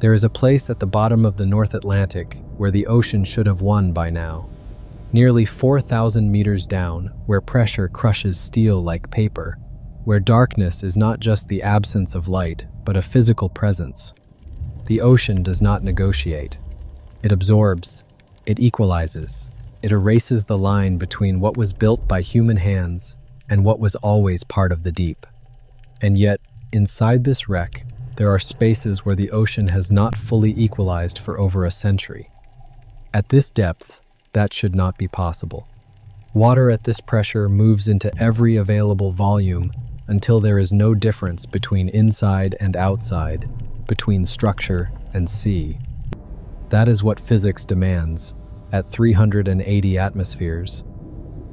There is a place at the bottom of the North Atlantic where the ocean should have won by now. Nearly 4,000 meters down, where pressure crushes steel like paper, where darkness is not just the absence of light, but a physical presence. The ocean does not negotiate. It absorbs, it equalizes, it erases the line between what was built by human hands and what was always part of the deep. And yet, inside this wreck, there are spaces where the ocean has not fully equalized for over a century. At this depth, that should not be possible. Water at this pressure moves into every available volume until there is no difference between inside and outside, between structure and sea. That is what physics demands at 380 atmospheres.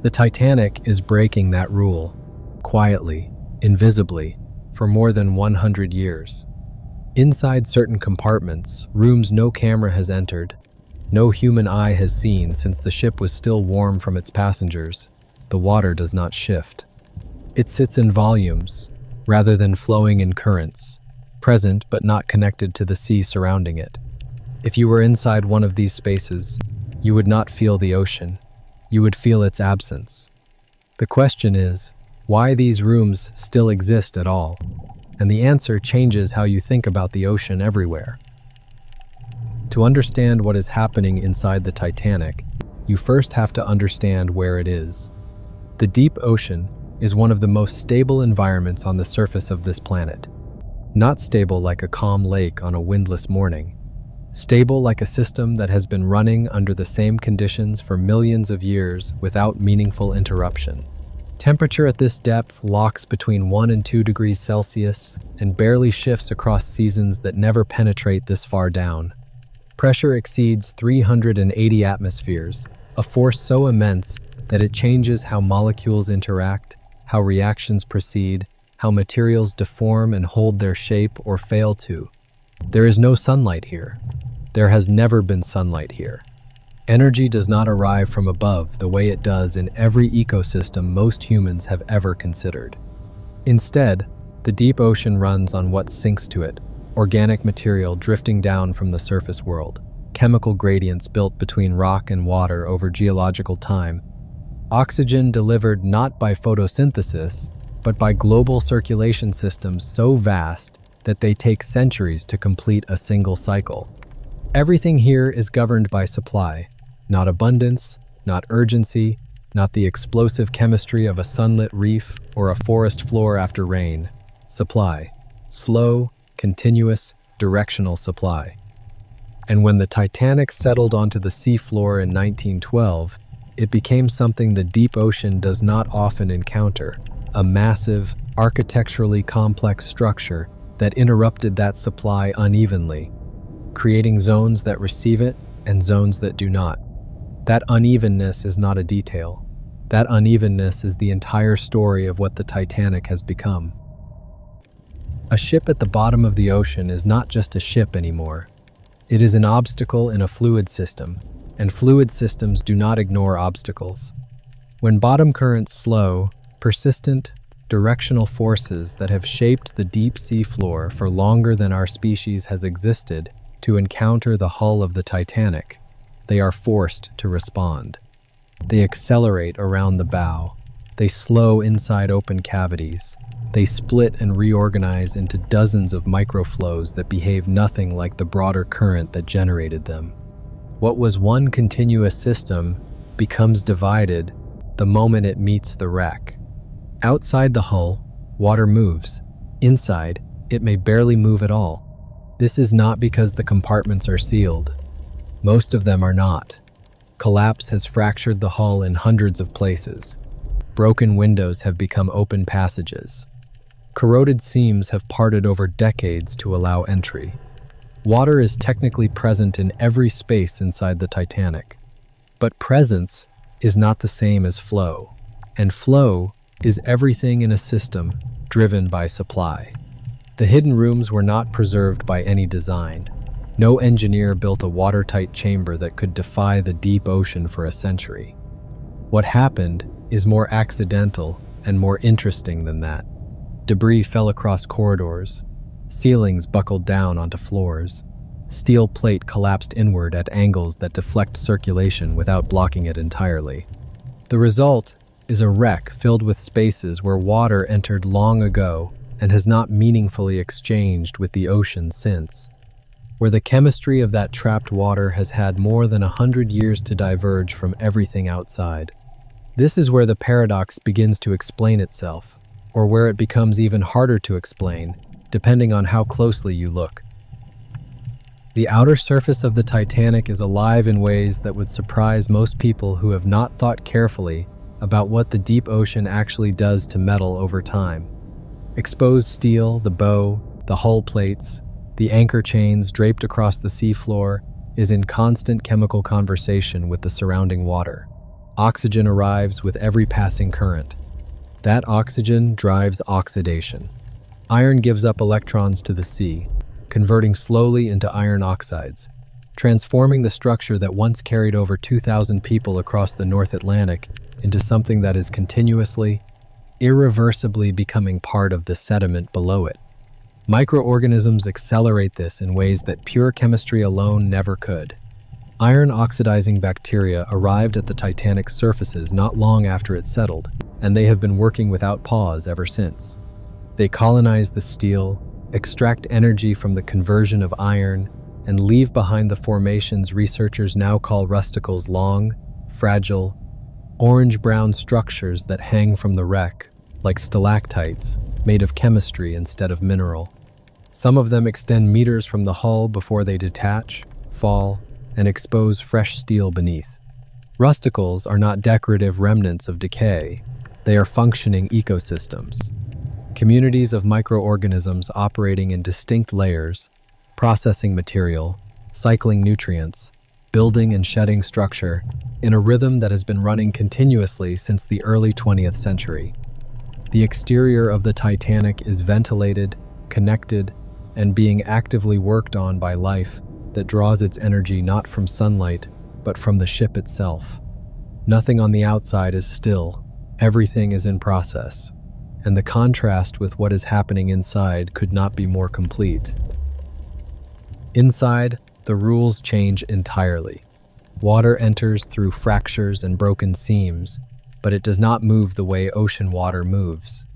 The Titanic is breaking that rule, quietly, invisibly, for more than 100 years. Inside certain compartments, rooms no camera has entered, no human eye has seen since the ship was still warm from its passengers, the water does not shift. It sits in volumes, rather than flowing in currents, present but not connected to the sea surrounding it. If you were inside one of these spaces, you would not feel the ocean. You would feel its absence. The question is, why these rooms still exist at all? And the answer changes how you think about the ocean everywhere. To understand what is happening inside the Titanic, you first have to understand where it is. The deep ocean is one of the most stable environments on the surface of this planet. Not stable like a calm lake on a windless morning. Stable like a system that has been running under the same conditions for millions of years without meaningful interruption. Temperature at this depth locks between 1 and 2 degrees Celsius and barely shifts across seasons that never penetrate this far down. Pressure exceeds 380 atmospheres, a force so immense that it changes how molecules interact, how reactions proceed, how materials deform and hold their shape or fail to. There is no sunlight here. There has never been sunlight here. Energy does not arrive from above the way it does in every ecosystem most humans have ever considered. Instead, the deep ocean runs on what sinks to it, organic material drifting down from the surface world, chemical gradients built between rock and water over geological time, oxygen delivered not by photosynthesis, but by global circulation systems so vast that they take centuries to complete a single cycle. Everything here is governed by supply, not abundance, not urgency, not the explosive chemistry of a sunlit reef or a forest floor after rain. Supply. Slow, continuous, directional supply. And when the Titanic settled onto the seafloor in 1912, it became something the deep ocean does not often encounter, a massive, architecturally complex structure that interrupted that supply unevenly, creating zones that receive it and zones that do not. That unevenness is not a detail. That unevenness is the entire story of what the Titanic has become. A ship at the bottom of the ocean is not just a ship anymore. It is an obstacle in a fluid system, and fluid systems do not ignore obstacles. When bottom currents slow, persistent, directional forces that have shaped the deep sea floor for longer than our species has existed to encounter the hull of the Titanic, they are forced to respond. They accelerate around the bow. They slow inside open cavities. They split and reorganize into dozens of microflows that behave nothing like the broader current that generated them. What was one continuous system becomes divided the moment it meets the wreck. Outside the hull, water moves. Inside, it may barely move at all. This is not because the compartments are sealed. Most of them are not. Collapse has fractured the hull in hundreds of places. Broken windows have become open passages. Corroded seams have parted over decades to allow entry. Water is technically present in every space inside the Titanic. But presence is not the same as flow. And flow is everything in a system driven by supply. The hidden rooms were not preserved by any design. No engineer built a watertight chamber that could defy the deep ocean for a century. What happened is more accidental and more interesting than that. Debris fell across corridors. Ceilings buckled down onto floors. Steel plate collapsed inward at angles that deflect circulation without blocking it entirely. The result is a wreck filled with spaces where water entered long ago and has not meaningfully exchanged with the ocean since, where the chemistry of that trapped water has had more than 100 years to diverge from everything outside. This is where the paradox begins to explain itself, or where it becomes even harder to explain, depending on how closely you look. The outer surface of the Titanic is alive in ways that would surprise most people who have not thought carefully about what the deep ocean actually does to metal over time. Exposed steel, the bow, the hull plates, the anchor chains draped across the seafloor is in constant chemical conversation with the surrounding water. Oxygen arrives with every passing current. That oxygen drives oxidation. Iron gives up electrons to the sea, converting slowly into iron oxides, transforming the structure that once carried over 2,000 people across the North Atlantic into something that is continuously, irreversibly becoming part of the sediment below it. Microorganisms accelerate this in ways that pure chemistry alone never could. Iron-oxidizing bacteria arrived at the Titanic's surfaces not long after it settled, and they have been working without pause ever since. They colonize the steel, extract energy from the conversion of iron, and leave behind the formations researchers now call rusticles, long, fragile, orange-brown structures that hang from the wreck, like stalactites, made of chemistry instead of mineral. Some of them extend meters from the hull before they detach, fall, and expose fresh steel beneath. Rusticles are not decorative remnants of decay, they are functioning ecosystems. Communities of microorganisms operating in distinct layers, processing material, cycling nutrients, building and shedding structure in a rhythm that has been running continuously since the early 20th century. The exterior of the Titanic is ventilated, connected, and being actively worked on by life that draws its energy not from sunlight, but from the ship itself. Nothing on the outside is still, everything is in process, and the contrast with what is happening inside could not be more complete. Inside, the rules change entirely. Water enters through fractures and broken seams, but it does not move the way ocean water moves.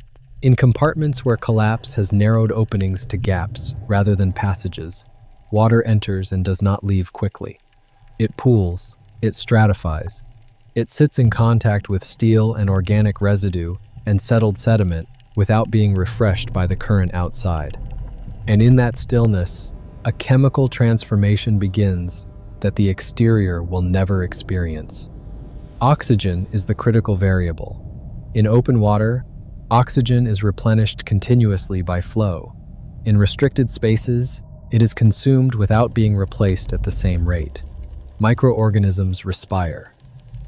In compartments where collapse has narrowed openings to gaps rather than passages, water enters and does not leave quickly. It pools, it stratifies. It sits in contact with steel and organic residue and settled sediment without being refreshed by the current outside. And in that stillness, a chemical transformation begins that the exterior will never experience. Oxygen is the critical variable. In open water, oxygen is replenished continuously by flow. In restricted spaces, it is consumed without being replaced at the same rate. Microorganisms respire.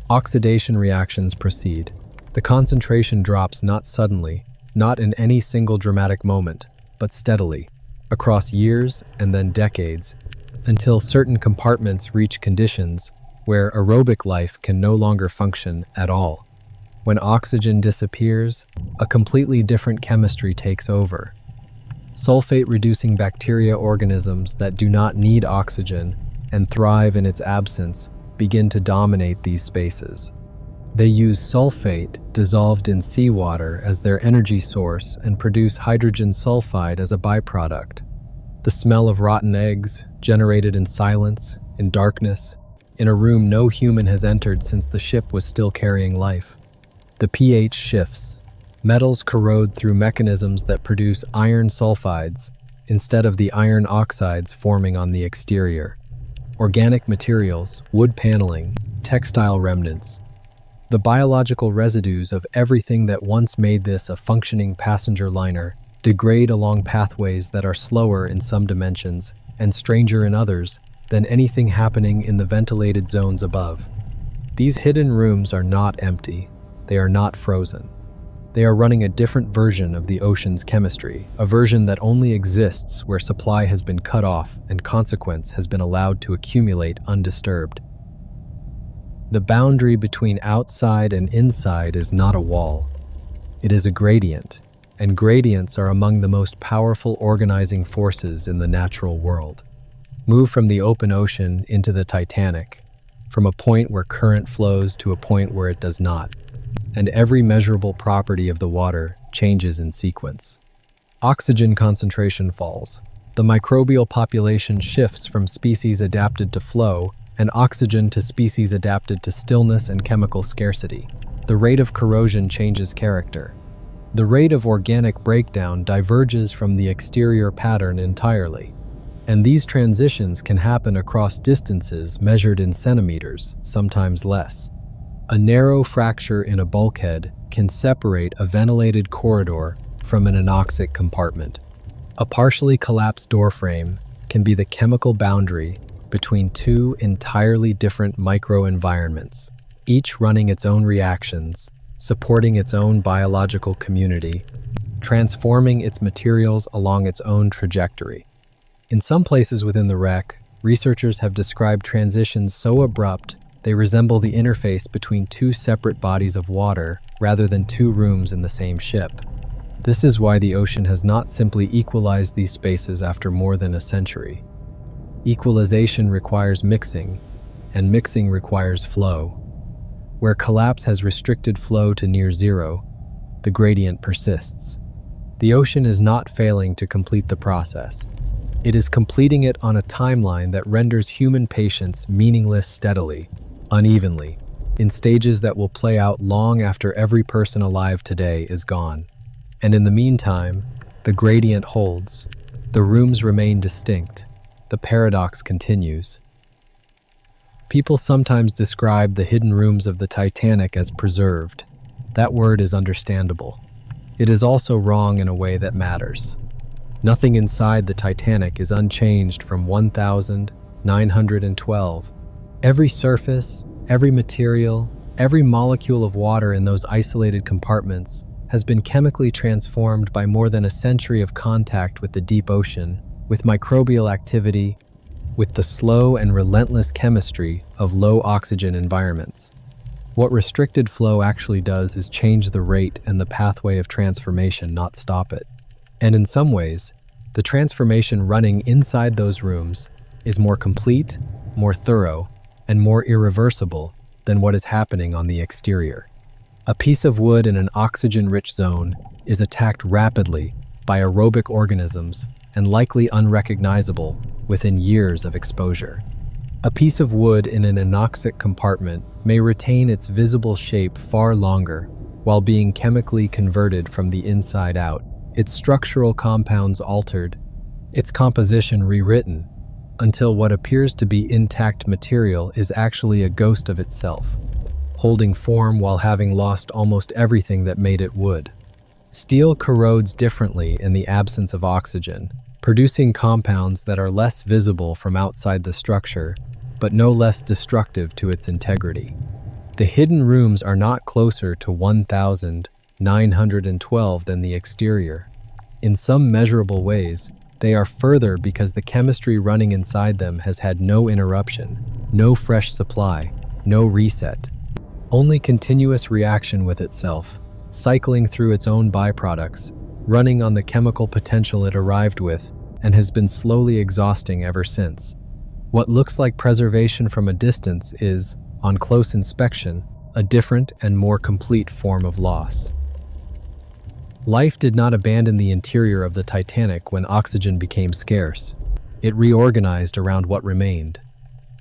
Oxidation reactions proceed. The concentration drops not suddenly, not in any single dramatic moment, but steadily, across years and then decades, until certain compartments reach conditions where aerobic life can no longer function at all. When oxygen disappears, a completely different chemistry takes over. Sulfate-reducing bacteria organisms that do not need oxygen and thrive in its absence begin to dominate these spaces. They use sulfate dissolved in seawater as their energy source and produce hydrogen sulfide as a byproduct. The smell of rotten eggs, generated in silence, in darkness, in a room no human has entered since the ship was still carrying life. The pH shifts. Metals corrode through mechanisms that produce iron sulfides instead of the iron oxides forming on the exterior. Organic materials, wood paneling, textile remnants, the biological residues of everything that once made this a functioning passenger liner degrade along pathways that are slower in some dimensions and stranger in others than anything happening in the ventilated zones above. These hidden rooms are not empty. They are not frozen. They are running a different version of the ocean's chemistry, a version that only exists where supply has been cut off and consequence has been allowed to accumulate undisturbed. The boundary between outside and inside is not a wall. It is a gradient, and gradients are among the most powerful organizing forces in the natural world. move from the open ocean into the Titanic, from a point where current flows to a point where it does not, and every measurable property of the water changes in sequence. Oxygen concentration falls. The microbial population shifts from species adapted to flow and oxygen to species adapted to stillness and chemical scarcity. The rate of corrosion changes character. The rate of organic breakdown diverges from the exterior pattern entirely. And these transitions can happen across distances measured in centimeters, sometimes less. A narrow fracture in a bulkhead can separate a ventilated corridor from an anoxic compartment. A partially collapsed doorframe can be the chemical boundary between two entirely different microenvironments, each running its own reactions, supporting its own biological community, transforming its materials along its own trajectory. In some places within the wreck, researchers have described transitions so abrupt they resemble the interface between two separate bodies of water rather than two rooms in the same ship. This is why the ocean has not simply equalized these spaces after more than a century. Equalization requires mixing, and mixing requires flow. Where collapse has restricted flow to near zero, the gradient persists. The ocean is not failing to complete the process. It is completing it on a timeline that renders human patience meaningless steadily, unevenly, in stages that will play out long after every person alive today is gone. And in the meantime, the gradient holds. The rooms remain distinct. The paradox continues. People sometimes describe the hidden rooms of the Titanic as preserved. That word is understandable. It is also wrong in a way that matters. Nothing inside the Titanic is unchanged from 1912. Every surface, every material, every molecule of water in those isolated compartments has been chemically transformed by more than a century of contact with the deep ocean, with microbial activity, with the slow and relentless chemistry of low oxygen environments. What restricted flow actually does is change the rate and the pathway of transformation, not stop it. And in some ways, the transformation running inside those rooms is more complete, more thorough, and more irreversible than what is happening on the exterior. A piece of wood in an oxygen-rich zone is attacked rapidly by aerobic organisms and likely unrecognizable within years of exposure. A piece of wood in an anoxic compartment may retain its visible shape far longer while being chemically converted from the inside out, its structural compounds altered, its composition rewritten, until what appears to be intact material is actually a ghost of itself, holding form while having lost almost everything that made it wood. Steel corrodes differently in the absence of oxygen, producing compounds that are less visible from outside the structure, but no less destructive to its integrity. The hidden rooms are not closer to 1912 than the exterior. In some measurable ways, they are further because the chemistry running inside them has had no interruption, no fresh supply, no reset. Only continuous reaction with itself, cycling through its own byproducts, running on the chemical potential it arrived with, and has been slowly exhausting ever since. What looks like preservation from a distance is, on close inspection, a different and more complete form of loss. Life did not abandon the interior of the Titanic when oxygen became scarce. It reorganized around what remained.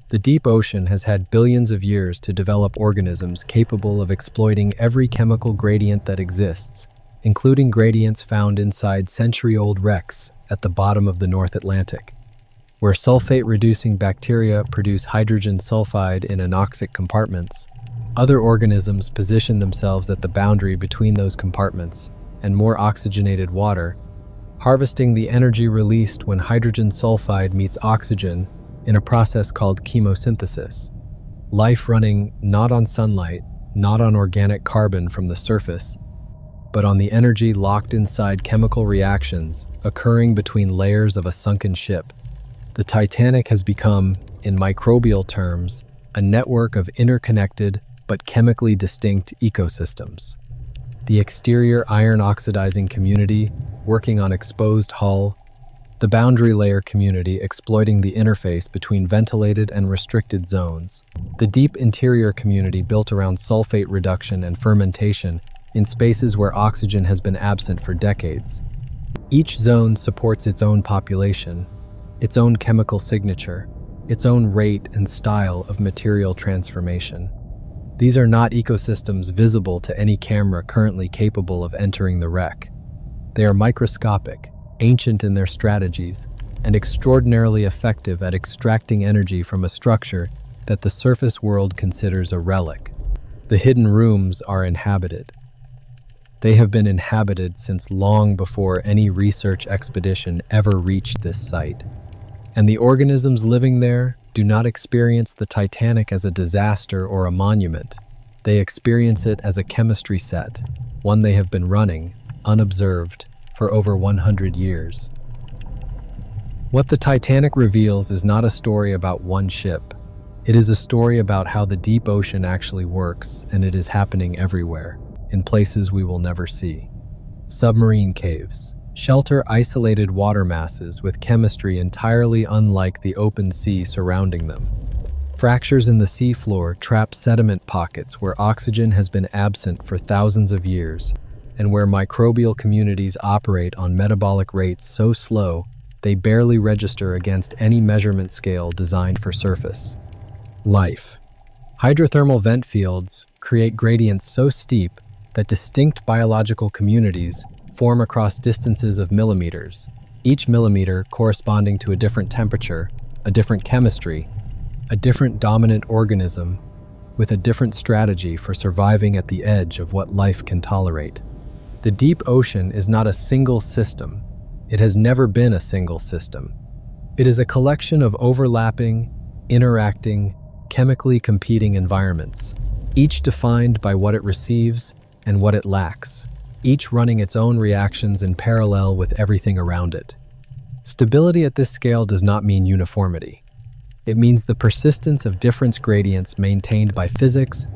The deep ocean has had billions of years to develop organisms capable of exploiting every chemical gradient that exists, including gradients found inside century-old wrecks at the bottom of the North Atlantic, where sulfate-reducing bacteria produce hydrogen sulfide in anoxic compartments. Other organisms position themselves at the boundary between those compartments and more oxygenated water, harvesting the energy released when hydrogen sulfide meets oxygen in a process called chemosynthesis. Life running not on sunlight, not on organic carbon from the surface, but on the energy locked inside chemical reactions occurring between layers of a sunken ship. The Titanic has become, in microbial terms, a network of interconnected but chemically distinct ecosystems. The exterior iron-oxidizing community, working on exposed hull, The boundary layer community exploiting the interface between ventilated and restricted zones. The deep interior community built around sulfate reduction and fermentation in spaces where oxygen has been absent for decades. Each zone supports its own population, its own chemical signature, its own rate and style of material transformation. These are not ecosystems visible to any camera currently capable of entering the wreck. They are microscopic, ancient in their strategies, and extraordinarily effective at extracting energy from a structure that the surface world considers a relic. The hidden rooms are inhabited. They have been inhabited since long before any research expedition ever reached this site. And the organisms living there do not experience the Titanic as a disaster or a monument. They experience it as a chemistry set, one they have been running, unobserved, for over 100 years. What the Titanic reveals is not a story about one ship. It is a story about how the deep ocean actually works, and it is happening everywhere, in places we will never see. Submarine caves shelter isolated water masses with chemistry entirely unlike the open sea surrounding them. Fractures in the seafloor trap sediment pockets where oxygen has been absent for thousands of years, and where microbial communities operate on metabolic rates so slow they barely register against any measurement scale designed for surface life. Hydrothermal vent fields create gradients so steep that distinct biological communities form across distances of millimeters, each millimeter corresponding to a different temperature, a different chemistry, a different dominant organism with a different strategy for surviving at the edge of what life can tolerate. The deep ocean is not a single system. It has never been a single system. It is a collection of overlapping, interacting, chemically competing environments, each defined by what it receives and what it lacks, each running its own reactions in parallel with everything around it. Stability at this scale does not mean uniformity. It means the persistence of difference gradients maintained by physics,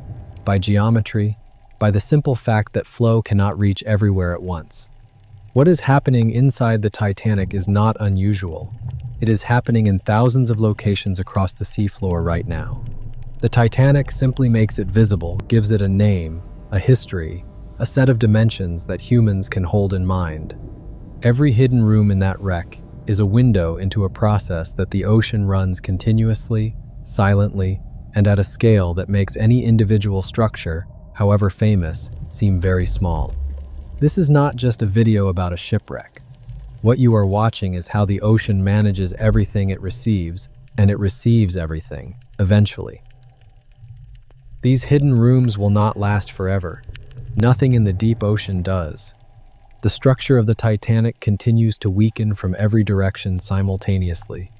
by geometry, by the simple fact that flow cannot reach everywhere at once. What is happening inside the Titanic is not unusual. It is happening in thousands of locations across the seafloor right now. The Titanic simply makes it visible, gives it a name, a history, a set of dimensions that humans can hold in mind. Every hidden room in that wreck is a window into a process that the ocean runs continuously, silently, and at a scale that makes any individual structure, however famous, seem very small. This is not just a video about a shipwreck. What you are watching is how the ocean manages everything it receives, and it receives everything, eventually. These hidden rooms will not last forever. Nothing in the deep ocean does. The structure of the Titanic continues to weaken from every direction simultaneously.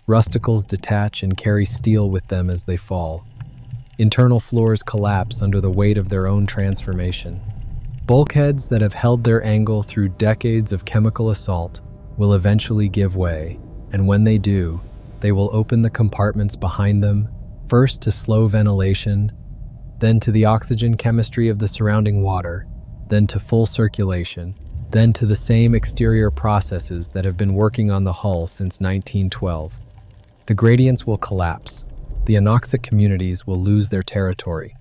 Rusticles detach and carry steel with them as they fall. Internal floors collapse under the weight of their own transformation. Bulkheads that have held their angle through decades of chemical assault will eventually give way, and when they do, they will open the compartments behind them, first to slow ventilation, then to the oxygen chemistry of the surrounding water, then to full circulation, then to the same exterior processes that have been working on the hull since 1912. The gradients will collapse. The anoxic communities will lose their territory.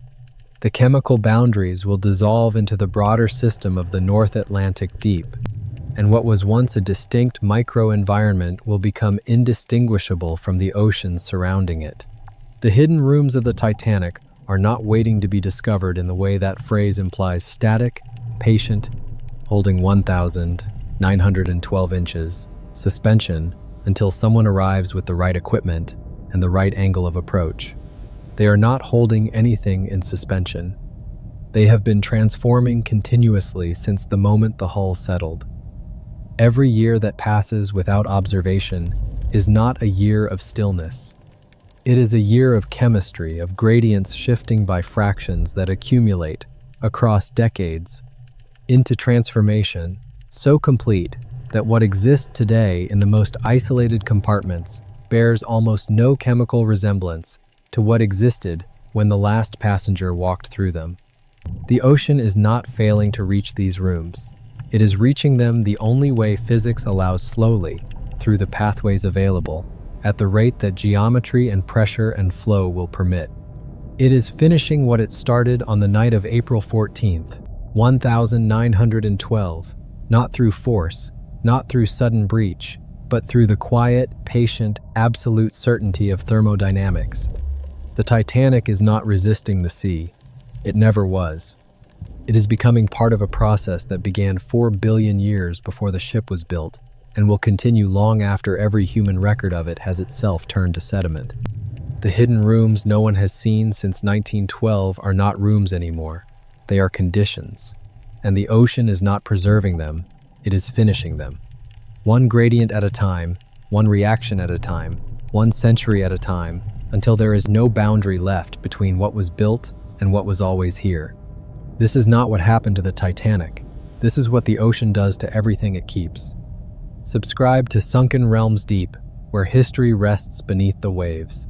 The chemical boundaries will dissolve into the broader system of the North Atlantic Deep, and what was once a distinct microenvironment will become indistinguishable from the oceans surrounding it. The hidden rooms of the Titanic are not waiting to be discovered in the way that phrase implies: static, patient, holding 1,912 inches, suspension, until someone arrives with the right equipment and the right angle of approach. They are not holding anything in suspension. They have been transforming continuously since the moment the hull settled. Every year that passes without observation is not a year of stillness. It is a year of chemistry, of gradients shifting by fractions that accumulate across decades into transformation so complete that what exists today in the most isolated compartments bears almost no chemical resemblance to what existed when the last passenger walked through them. The ocean is not failing to reach these rooms. It is reaching them the only way physics allows: slowly, through the pathways available, at the rate that geometry and pressure and flow will permit. It is finishing what it started on the night of April 14th, 1912, not through force, not through sudden breach, but through the quiet, patient, absolute certainty of thermodynamics. The Titanic is not resisting the sea. It never was. It is becoming part of a process that began 4 billion years before the ship was built and will continue long after every human record of it has itself turned to sediment. The hidden rooms no one has seen since 1912 are not rooms anymore. They are conditions. And the ocean is not preserving them, it is finishing them. One gradient at a time, one reaction at a time, one century at a time, until there is no boundary left between what was built and what was always here. This is not what happened to the Titanic. This is what the ocean does to everything it keeps. Subscribe to Sunken Realms Deep, where history rests beneath the waves.